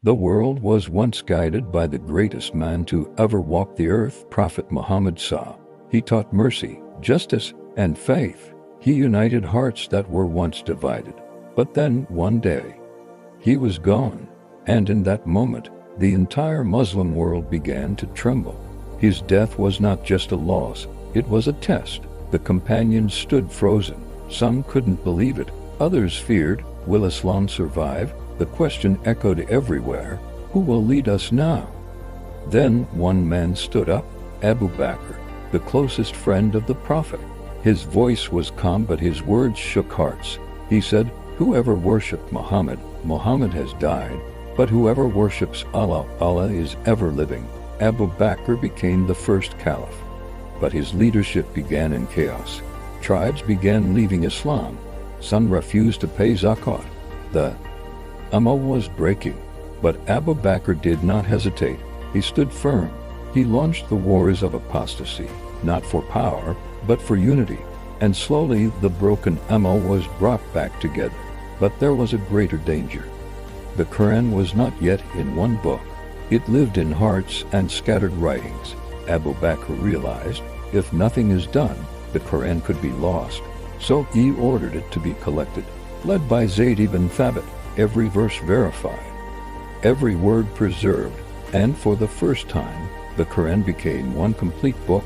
The world was once guided by the greatest man to ever walk the earth, Prophet Muhammad SAW. He taught mercy, justice, and faith. He united hearts that were once divided. But then, one day, he was gone, and in that moment, the entire Muslim world began to tremble. His death was not just a loss, it was a test. The companions stood frozen. Some couldn't believe it, others feared, will Islam survive? The question echoed everywhere, who will lead us now? Then one man stood up, Abu Bakr, the closest friend of the Prophet. His voice was calm but his words shook hearts. He said, "Whoever worshipped Muhammad, Muhammad has died, but whoever worships Allah, Allah is ever living." Abu Bakr became the first caliph. But his leadership began in chaos. Tribes began leaving Islam. Some refused to pay zakat. The Ummah was breaking, but Abu Bakr did not hesitate. He stood firm. He launched the wars of apostasy, not for power, but for unity. And slowly the broken Ummah was brought back together. But there was a greater danger. The Qur'an was not yet in one book. It lived in hearts and scattered writings. Abu Bakr realized, if nothing is done, the Qur'an could be lost. So he ordered it to be collected. Led by Zayd ibn Thabit, every verse verified, every word preserved, and for the first time, the Qur'an became one complete book.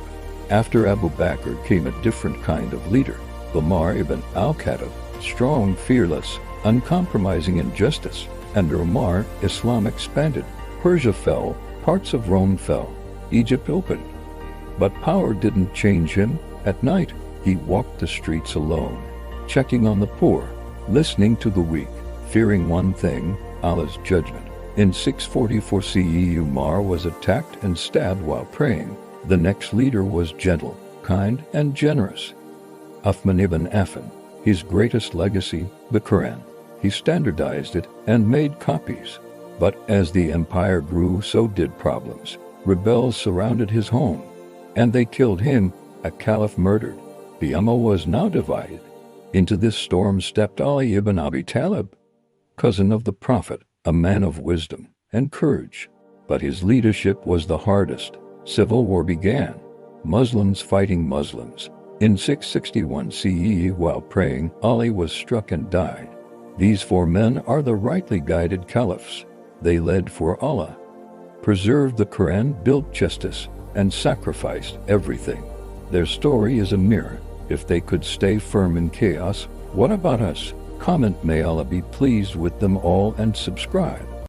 After Abu Bakr came a different kind of leader, Umar ibn al-Khattab, strong, fearless, uncompromising in justice. Under Umar, Islam expanded. Persia fell, parts of Rome fell, Egypt opened. But power didn't change him. At night, he walked the streets alone, checking on the poor, listening to the weak, fearing one thing, Allah's judgment. In 644 CE, Umar was attacked and stabbed while praying. The next leader was gentle, kind, and generous. Uthman ibn Affan, his greatest legacy, the Qur'an. He standardized it and made copies. But as the empire grew, so did problems. Rebels surrounded his home, and they killed him, a caliph murdered. The Ummah was now divided. Into this storm stepped Ali ibn Abi Talib, cousin of the Prophet, a man of wisdom and courage. But his leadership was the hardest. Civil war began, Muslims fighting Muslims. In 661 CE, while praying, Ali was struck and died. These four men are the rightly guided caliphs. They led for Allah, preserved the Qur'an, built justice, and sacrificed everything. Their story is a mirror. If they could stay firm in chaos, what about us? Comment, may Allah be pleased with them all, and subscribe.